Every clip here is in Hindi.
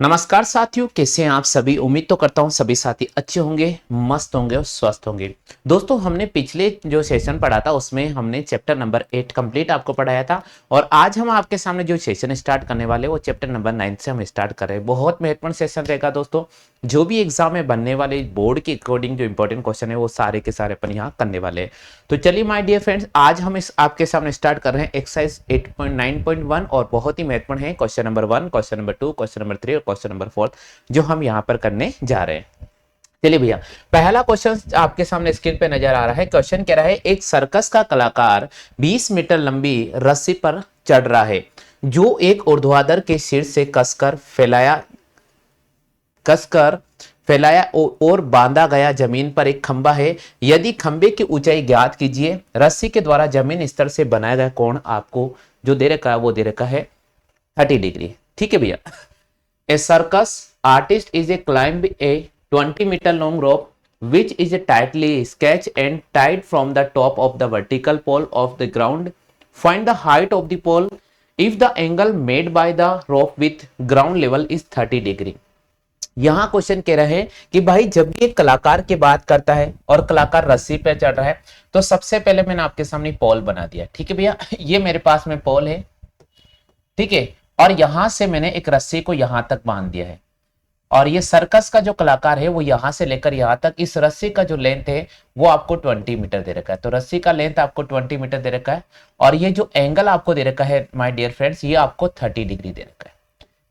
नमस्कार साथियों, कैसे हैं आप सभी। उम्मीद तो करता हूं सभी साथी अच्छे होंगे, मस्त होंगे और स्वस्थ होंगे। दोस्तों, हमने पिछले जो सेशन पढ़ा था उसमें हमने चैप्टर नंबर 8 कंप्लीट आपको पढ़ाया था। और आज हम आपके सामने जो सेशन स्टार्ट करने वाले वो चैप्टर नंबर 9 से हम स्टार्ट कर रहे हैं। बहुत महत्वपूर्ण सेशन रहेगा दोस्तों। जो भी एग्जाम में बनने वाले बोर्ड के अकॉर्डिंग जो इंपॉर्टेंट क्वेश्चन है वो सारे के सारे अपन यहाँ करने वाले हैं। तो चलिए माय डियर फ्रेंड्स, आज हम इस आपके सामने स्टार्ट कर रहे हैं एक्सरसाइज 8.9.1 और बहुत ही महत्वपूर्ण है question number 1, question number 2, question number 3 और क्वेश्चन नंबर 4 जो हम यहाँ पर करने जा रहे हैं। चलिए भैया, पहला क्वेश्चन आपके सामने स्क्रीन पे नजर आ रहा है। क्वेश्चन कह रहा है, एक सर्कस का कलाकार 20 मीटर लंबी रस्सी पर चढ़ रहा है जो एक ऊर्ध्वाधर के शीर्ष से कसकर फैलाया और बांधा गया जमीन पर एक खंबा है। यदि खंबे की ऊंचाई ज्ञात कीजिए। रस्सी के द्वारा जमीन स्तर से बनाया गया कोण आपको जो दे रखा है वो दे रखा है 30 डिग्री। ठीक है भैया। A circus artist is a climb a 20 metre long rope which is tightly sketched and tied from the top of the vertical pole of the ground. Find the height of the pole if the angle made by the rope with ground level is 30 degree. यहां क्वेश्चन कह रहे हैं कि भाई जब भी एक कलाकार की बात करता है और कलाकार रस्सी पे चढ़ रहा है तो सबसे पहले मैंने आपके सामने पोल बना दिया। ठीक है भैया, ये मेरे पास में पोल है। ठीक है, और यहां से मैंने एक रस्सी को यहां तक बांध दिया है। और ये सर्कस का जो कलाकार है वो यहां से लेकर यहां तक, इस रस्सी का जो लेंथ है वो आपको 20 मीटर दे रखा है। तो रस्सी का लेंथ आपको 20 मीटर दे रखा है और ये जो एंगल आपको दे रखा है माय डियर फ्रेंड्स, ये आपको 30 डिग्री दे रखा है।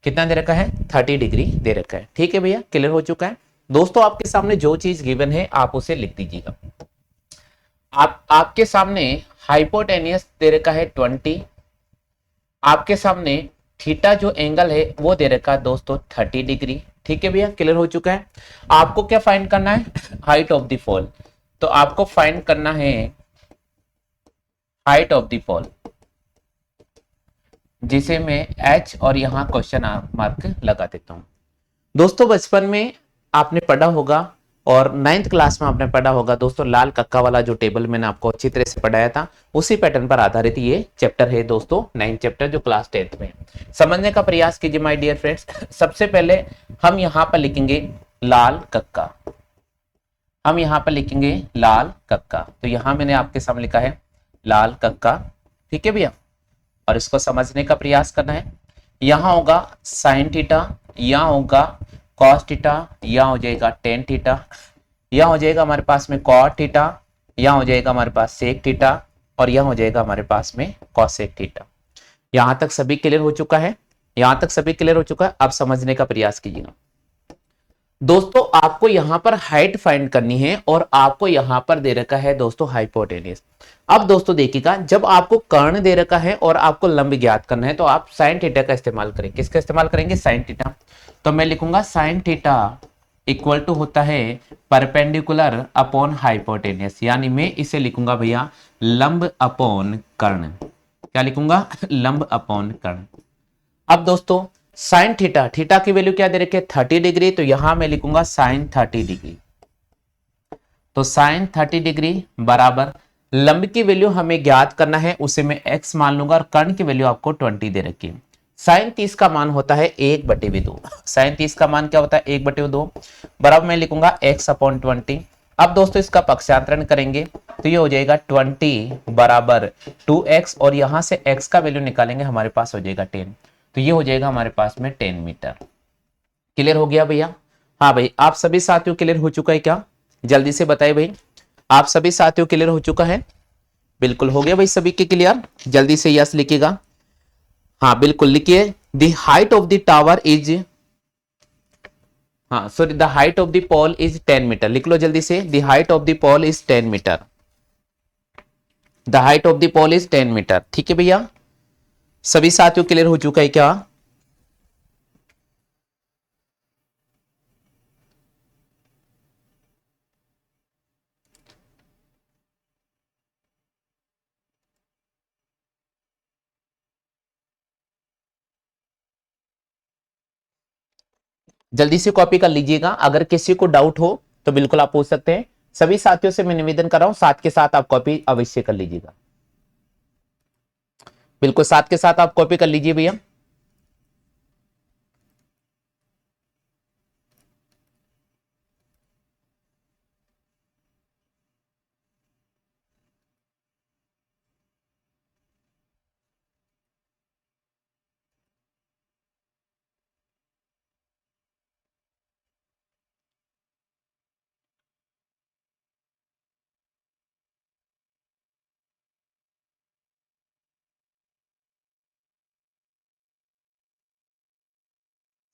कितना दे रखा है? 30 डिग्री दे रखा है। ठीक है भैया, क्लियर हो चुका है। दोस्तों, आपके सामने जो चीज गिवन है आप उसे लिख दीजिएगा। आपके सामने हाइपोटेनियस दे रखा है 20। आपके सामने थीटा जो एंगल है वो दे रखा है दोस्तों 30 डिग्री। ठीक है भैया, क्लियर हो चुका है। आपको क्या फाइंड करना है? Height of the fall. तो आपको फाइंड करना है हाइट ऑफ द फॉल, जिसे मैं H और यहां क्वेश्चन मार्क लगा देता हूं। दोस्तों, बचपन में आपने पढ़ा होगा और 9th क्लास में आपने पढ़ा होगा दोस्तों, लाल कक्का वाला जो टेबल मैंने आपको अच्छी तरह से पढ़ाया था उसी पैटर्न पर आधारित ये चैप्टर है दोस्तों, 9th चैप्टर जो क्लास 10th में है। समझने का प्रयास कीजिए माय डियर फ्रेंड्स। सबसे पहले हम यहां पर लिखेंगे लाल कक्का। हम यहां पर लिखेंगे लाल कक्का। तो यहां मैंने आपके सामने लिखा है लाल कक्का। ठीक है भैया, और इसको समझने का प्रयास करना है। यहां होगा साइन थीटा, यहां होगा कॉस थीटा, यहां हो जाएगा टेन थीटा, यहां हो जाएगा हमारे पास में कॉट थीटा, यहां हो जाएगा हमारे पास सेक थीटा और यहां हो जाएगा हमारे पास में कॉसेक थीटा। यहां तक सभी क्लियर हो चुका है? यहां तक सभी क्लियर हो चुका है? अब समझने का प्रयास कीजिएगा। दोस्तों, आपको यहां पर हाइट फाइंड करनी है और आपको यहां पर दे रखा है दोस्तों हाइपोटेनियस। अब दोस्तों देखिएगा, जब आपको कर्ण दे रखा है और आपको लंब ज्ञात करना है तो आप साइन थीटा का इस्तेमाल करें। किसका इस्तेमाल करेंगे? Sine theta. तो मैं लिखूंगा साइन थीटा इक्वल टू होता है परपेंडिकुलर अपॉन हाइपोटेनियस, यानी मैं इसे लिखूंगा भैया लंब अपॉन कर्ण। क्या लिखूंगा? लंब अपॉन कर्ण। अब दोस्तों, साइन थीटा, थीटा की वैल्यू क्या दे रखी है? 30 डिग्री। तो यहां मैं लिखूंगा साइन 30 डिग्री। तो साइन 30 डिग्री बराबर लंब की वैल्यू हमें ज्ञात करना है, उसे मैं x मान लूंगा और कर्ण की वैल्यू आपको 20 दे रखी है। साइन 30 का मान होता है 1/2। साइन 30 का मान क्या होता है? 1/2 बराबर मैं लिखूंगा x अपॉन 20। अब दोस्तों इसका पक्षांतरण करेंगे तो ये हो जाएगा 20 बराबर 2x और यहां से x का वैल्यू निकालेंगे, हमारे पास हो जाएगा 10। तो ये हो जाएगा हमारे पास में 10 मीटर। क्लियर हो गया भैया? हाँ भाई, आप सभी साथियों क्लियर हो चुका है क्या? जल्दी से बताइए भाई, आप सभी साथियों क्लियर हो चुका है? बिल्कुल हो गया भाई सभी के क्लियर। जल्दी से यस लिखिएगा। हाँ बिल्कुल लिखिए। The height of the tower is, हाँ sorry, the height of the pole is 10 metre. लिख लो जल्दी से। The height of the pole is 10 metre. The height of the pole is 10 metre. ठीक है भैया, सभी साथियों क्लियर हो चुका है क्या? जल्दी से कॉपी कर लीजिएगा। अगर किसी को डाउट हो तो बिल्कुल आप पूछ सकते हैं। सभी साथियों से मैं निवेदन कर रहा हूं, साथ के साथ आप कॉपी अवश्य कर लीजिएगा। बिल्कुल साथ के साथ आप कॉपी कर लीजिए भैया।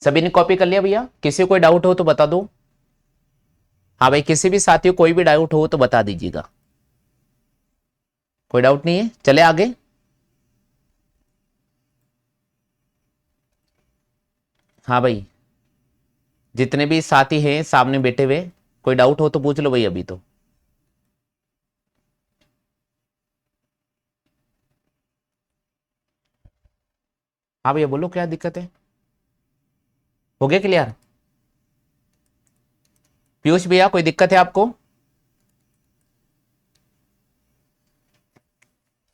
सभी ने कॉपी कर लिया भैया? किसी को कोई डाउट हो तो बता दो। हाँ भाई, किसी भी साथी को कोई भी डाउट हो तो बता दीजिएगा। कोई डाउट नहीं है, चले आगे। हाँ भाई, जितने भी साथी हैं सामने बैठे हुए, कोई डाउट हो तो पूछ लो भाई अभी तो। हाँ भैया बोलो, क्या दिक्कत है? हो गया क्लियर? पीयूष भैया कोई दिक्कत है आपको?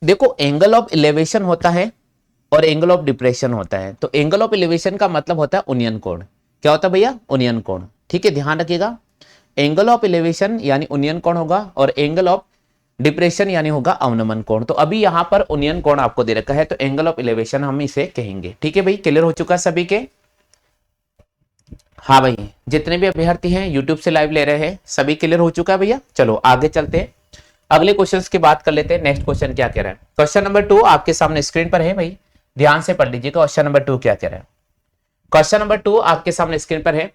देखो, एंगल ऑफ इलेवेशन होता है और एंगल ऑफ डिप्रेशन होता है। तो एंगल ऑफ इलेवेशन का मतलब होता है उन्नयन कोण। क्या होता है भैया? उन्नयन कोण। ठीक है, ध्यान रखिएगा। एंगल ऑफ इलेवेशन यानी उन्नयन कोण होगा और एंगल ऑफ डिप्रेशन यानी होगा अवनमन कोण। तो अभी यहां पर उन्नयन कोण आपको दे रखा है, तो एंगल ऑफ इलेवेशन हम इसे कहेंगे। ठीक है भाई, क्लियर हो चुका है सभी के? हाँ भाई, जितने भी अभ्यर्थी हैं यूट्यूब से लाइव ले रहे हैं, सभी क्लियर हो चुका है भैया। चलो आगे चलते हैं, अगले क्वेश्चंस की बात कर लेते हैं। नेक्स्ट क्वेश्चन क्या कह रहा है? क्वेश्चन नंबर 2 आपके सामने स्क्रीन पर है भाई, ध्यान से पढ़ लीजिएगा। क्वेश्चन नंबर 2 क्या कह रहा है? क्वेश्चन नंबर 2 आपके सामने स्क्रीन पर है।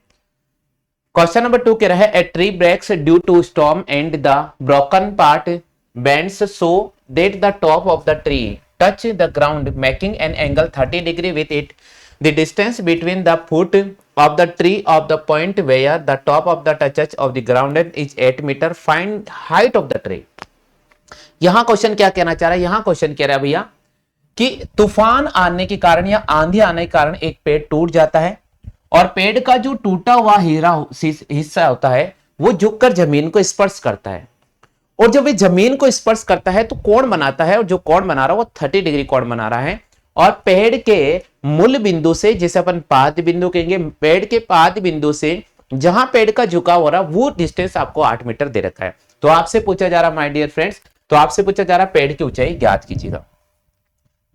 क्वेश्चन नंबर 2 कह रहा है, a tree breaks due to storm and the broken part bends so that the top of the tree touch the ground making an angle 30 degree with it. The distance between the foot of the tree of the point where the top of the touches of the ground is 8 meter. Find height of the tree. यहां क्वेश्चन क्या कहना चाह रहा है? यहां क्वेश्चन कह रहा है भैया कि तूफान आने के कारण या आंधी आने के कारण एक पेड़ टूट जाता है और पेड़ का जो टूटा हुआ हिस्सा होता है वो झुककर जमीन को स्पर्श करता है। और जब ये जमीन को स्पर्श करता है तो कोण बनाता है, और जो कोण बना रहा है वो 30 डिग्री कोण बना रहा है। और पेड़ के मूल बिंदु से, जिसे अपन पाद बिंदु कहेंगे, पेड़ के पाद बिंदु से जहां पेड़ का झुकाव हो रहा है वो डिस्टेंस आपको 8 मीटर दे रखा है। तो आपसे पूछा जा रहा, माय डियर फ्रेंड्स, तो आपसे पूछा जा रहा पेड़ की ऊंचाई ज्ञात कीजिएगा।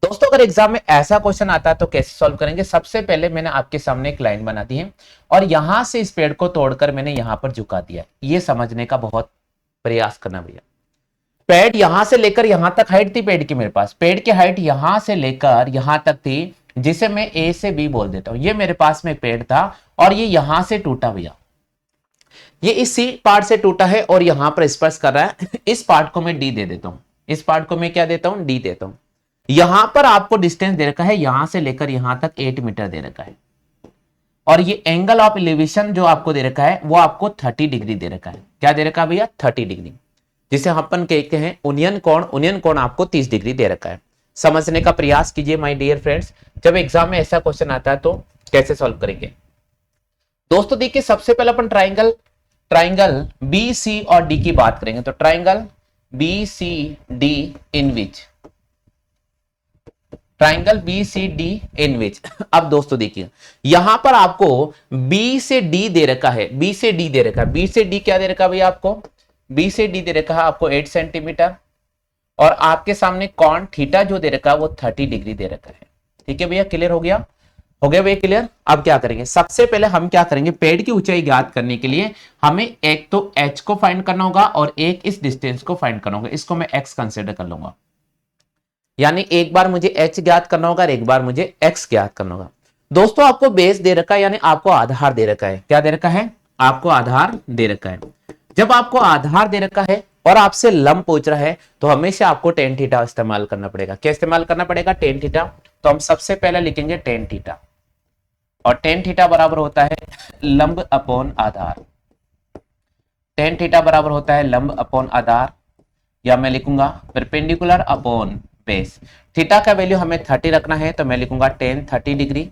दोस्तों, अगर एग्जाम में ऐसा क्वेश्चन आता है तो कैसे सॉल्व करेंगे? सबसे पहले मैंने आपके सामने एक लाइन बना दी है और यहां से इस पेड़ को तोड़कर मैंने यहां पर झुका दिया। ये समझने का बहुत प्रयास करना भैया। पेड़ यहां से लेकर यहां तक हाइट थी पेड़ की मेरे पास, पेड़ की हाइट यहां से लेकर यहां तक थी, जिसे मैं ए से बी बोल देता हूं। ये मेरे पास में पेड़ था और ये यहां से टूटा भैया, ये इस सी पार्ट से टूटा है और यहां पर स्पर्श कर रहा है। इस पार्ट को मैं डी दे देता हूं, इस पार्ट को मैं क्या देता हूं? डी देता हूं। यहां पर आपको डिस्टेंस दे रखा है, यहां से लेकर यहां तक 8 मीटर दे रखा है। और ये एंगल ऑफ एलिवेशन जो आपको दे रखा है वो आपको 30 डिग्री दे रखा है। क्या दे रखा है भैया? 30 डिग्री, जिसे अपन कहते हैं उन्नयन कोण। उन्नयन कोण आपको 30 डिग्री दे रखा है। समझने का प्रयास कीजिए माय डियर फ्रेंड्स, जब एग्जाम में ऐसा क्वेश्चन आता है तो कैसे सॉल्व करेंगे। दोस्तों देखिए, सबसे पहले अपन ट्राइंगल बी सी और डी की बात करेंगे। तो ट्राइंगल बी सी डी इन विच, ट्राइंगल बी सी डी इन विच। अब दोस्तों देखिए, यहां पर आपको बी से डी दे रखा है, बी से डी दे रखा है। बी से डी क्या दे रखा है भैया आपको? बी से डी दे रखा है आपको 8 सेंटीमीटर और आपके सामने कॉन थीटा जो दे रखा है वो 30 डिग्री दे रखा है। ठीक है भैया, क्लियर हो गया? हो गया भैया क्लियर? अब क्या करेंगे? सबसे पहले हम क्या करेंगे, पेड़ की ऊंचाई ज्ञात करने के लिए हमें एक तो h को फाइंड करना होगा और एक इस डिस्टेंस को फाइंड करना होगा। इसको मैं x कंसिडर कर लूंगा, यानी एक बार मुझे h ज्ञात करना होगा और एक बार मुझे x ज्ञात करना होगा। दोस्तों आपको बेस दे रखा है, यानी आपको आधार दे रखा है। क्या दे रखा है? आपको आधार दे रखा है। जब आपको आधार दे रखा है और आपसे लंब पूछ रहा है तो हमेशा आपको टेन थीटा इस्तेमाल करना पड़ेगा। क्या इस्तेमाल करना पड़ेगा? Tan theta. तो हम सबसे पहले लिखेंगे टेन थीटा, और टेन थीटा बराबर होता है लंब अपॉन आधार। टेन थीटा बराबर होता है लंब अपॉन आधार, या मैं लिखूंगा परपेंडिकुलर अपॉन बेस। थीटा का वैल्यू हमें 30 रखना है तो मैं लिखूंगा टेन 30 डिग्री,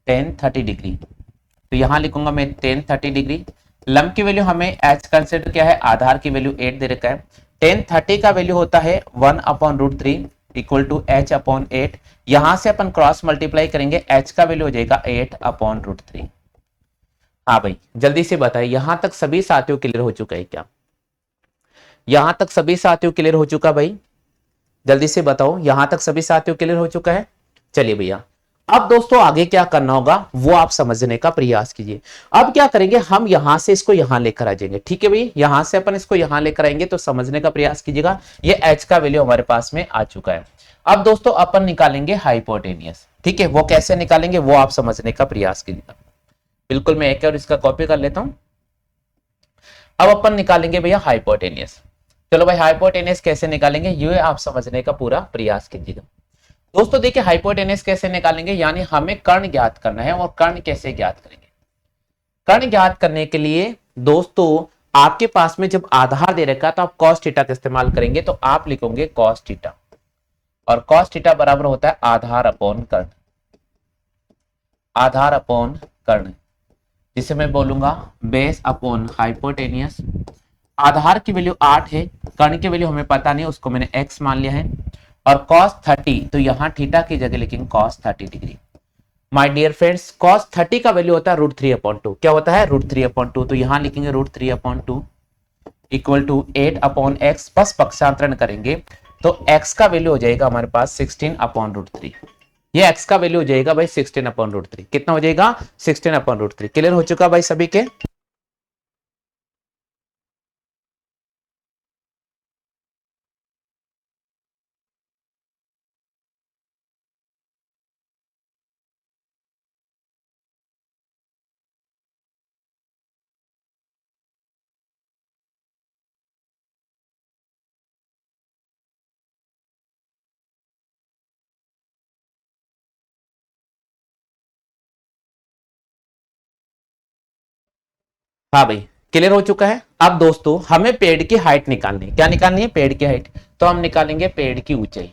टेन 30 डिग्री। तो यहां लिखूंगा मैं टेन 30 डिग्री। लंब की वैल्यू हमें एच कंसिडर किया है, आधार की वैल्यू 8 दे रखा है। टेन 30 का वैल्यू होता है 1/√3 इक्वल टू h अपॉन 8। यहां से अपन क्रॉस मल्टीप्लाई करेंगे, h का वैल्यू हो जाएगा 8/√3। हाँ भाई जल्दी से बताइए, यहां तक सभी साथियों क्लियर हो चुका है क्या? यहां तक सभी साथियों क्लियर हो चुका भाई? जल्दी से बताओ, यहां तक सभी साथियों क्लियर हो चुका है? चलिए भैया, अब दोस्तों आगे क्या करना होगा वो आप समझने का प्रयास कीजिए। अब क्या करेंगे, हम यहां से इसको यहां लेकर आ जाएंगे। ठीक है भाई, यहां से अपन इसको यहां लेकर आएंगे तो समझने का प्रयास कीजिएगा। ये h का वैल्यू हमारे पास में आ चुका है। अब दोस्तों अपन निकालेंगे हाइपोटेनियस। ठीक है, वो कैसे निकालेंगे वो आप समझने का प्रयास कीजिएगा। बिल्कुल मैं एक और इसका कॉपी कर लेता हूं। अब अपन निकालेंगे भैया हाइपोटेनियस। चलो भाई हाइपोटेनियस कैसे निकालेंगे ये आप समझने का पूरा प्रयास कीजिएगा। दोस्तों देखिए हाइपोटेनियस कैसे निकालेंगे, यानी हमें कर्ण ज्ञात करना है। और कर्ण कैसे ज्ञात करेंगे? कर्ण ज्ञात करने के लिए दोस्तों आपके पास में जब आधार दे रखा है तो आप cos थीटा का इस्तेमाल करेंगे, तो आप लिखोगे cos थीटा, और cos थीटा बराबर होता है आधार अपॉन कर्ण, आधार अपॉन कर्ण, जिसे मैं बोलूंगा बेस अपॉन हाइपोटेनियस। आधार की वैल्यू 8 है, कर्ण की वैल्यू हमें पता नहीं, उसको मैंने x मान लिया है। और cos 30, तो यहां थीटा की जगह लिखेंगे cos 30 degree. My dear friends cos 30 का वैल्यू होता है √3/2। क्या होता है? √3/2। तो यहां लिखेंगे √3/2 इक्वल टू 8/x, बस पक्षांतरण करेंगे तो x का वैल्यू हो जाएगा हमारे पास 16/√3। ये x का वैल्यू हो जाएगा भाई 16/√3। कितना हो जाएगा? 16/√3। क्लियर हो चुका भाई सभी के? हाँ भाई क्लियर हो चुका है। अब दोस्तों हमें पेड़ की हाइट निकालनी है। क्या निकालनी है? पेड़ की हाइट। तो हम निकालेंगे पेड़ की ऊंचाई।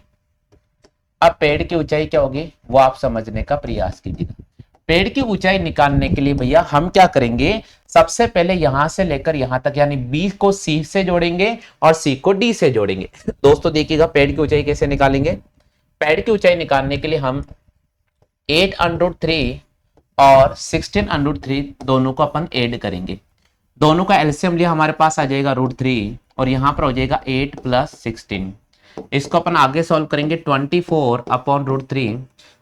अब पेड़ की ऊंचाई क्या होगी वो आप समझने का प्रयास कीजिएगा। पेड़ की ऊंचाई निकालने के लिए भैया हम क्या करेंगे, सबसे पहले यहां से लेकर यहां तक यानी बी को सी से जोड़ेंगे और सी को डी से जोड़ेंगे। दोस्तों देखिएगा पेड़ की ऊंचाई कैसे निकालेंगे। पेड़ की ऊंचाई निकालने के लिए हम 8√3 और 16√3 दोनों को अपन ऐड करेंगे। दोनों का एलसीएम लिया, हमारे पास आ जाएगा √3 और यहां पर हो जाएगा 8 + 16। इसको अपन आगे सॉल्व करेंगे 24/√3।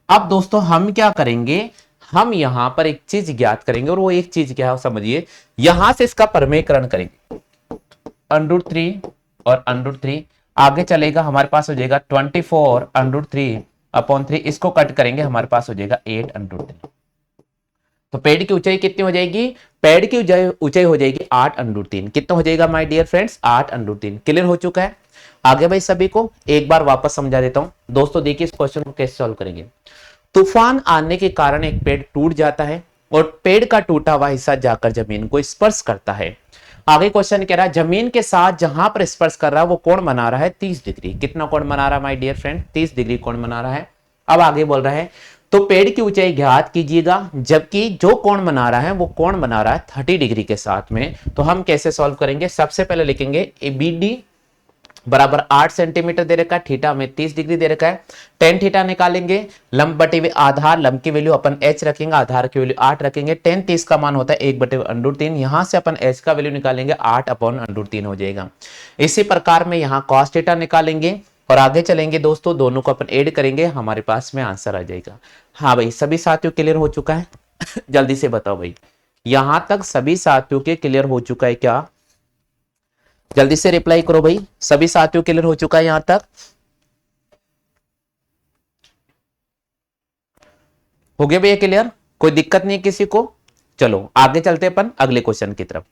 अब दोस्तों हम क्या करेंगे, हम यहां पर एक चीज ज्ञात करेंगे और वो एक चीज क्या है समझिए। यहां से इसका परमेयकरण करेंगे √3 और √3 आगे चलेगा, हमारे पास हो जाएगा 24/√3/3। इसको कट करेंगे, हमारे पास हो जाएगा 8/3। तो पेड़ की ऊंचाई कितनी हो जाएगी? पेड़ की ऊंचाई हो जाएगी 8/3। कितना हो जाएगा माय डियर फ्रेंड्स? 8/3। क्लियर हो चुका है? आगे भाई सभी को एक बार वापस समझा देता हूं। दोस्तों देखिए इस क्वेश्चन को कैसे सॉल्व करेंगे। तूफान आने के कारण एक पेड़ टूट जाता है और पेड़ का टूटा हुआ हिस्सा जाकर जमीन को स्पर्श करता है। आगे क्वेश्चन कह रहा है जमीन के साथ जहां पर स्पर्श कर रहा है वो कोण बना रहा है 30 डिग्री। कितना कोण बना रहा है माय डियर फ्रेंड? 30 डिग्री कोण बना रहा है। अब आगे बोल रहा है तो पेड़ की ऊंचाई ज्ञात कीजिएगा, जबकि जो कोण बना रहा है वो कोण बना रहा है 30 डिग्री के साथ में। तो हम कैसे सॉल्व करेंगे? सबसे पहले लिखेंगे ABD बराबर 8 सेंटीमीटर दे रखा है, थीटा में 30 डिग्री दे रखा है। टेन थीटा निकालेंगे, लंब बटे हुए आधार, लंब की वैल्यू अपन h रखेंगे, आधार की वैल्यू 8 रखेंगे। टेन 30 का मान होता है 1/√3। यहां से अपन h का वैल्यू निकालेंगे 8/√3 हो जाएगा। इसी प्रकार में यहाँ cos थीटा निकालेंगे और आगे चलेंगे दोस्तों, दोनों को अपन ऐड करेंगे, हमारे पास में आंसर आ जाएगा। हाँ भाई सभी साथियों क्लियर हो चुका है? जल्दी से बताओ भाई, यहां तक सभी साथियों के क्लियर हो चुका है क्या? जल्दी से रिप्लाई करो भाई, सभी साथियों क्लियर हो चुका है यहां तक? हो गया भैया क्लियर? कोई दिक्कत नहीं है किसी को? चलो आगे चलते अपन अगले क्वेश्चन की तरफ।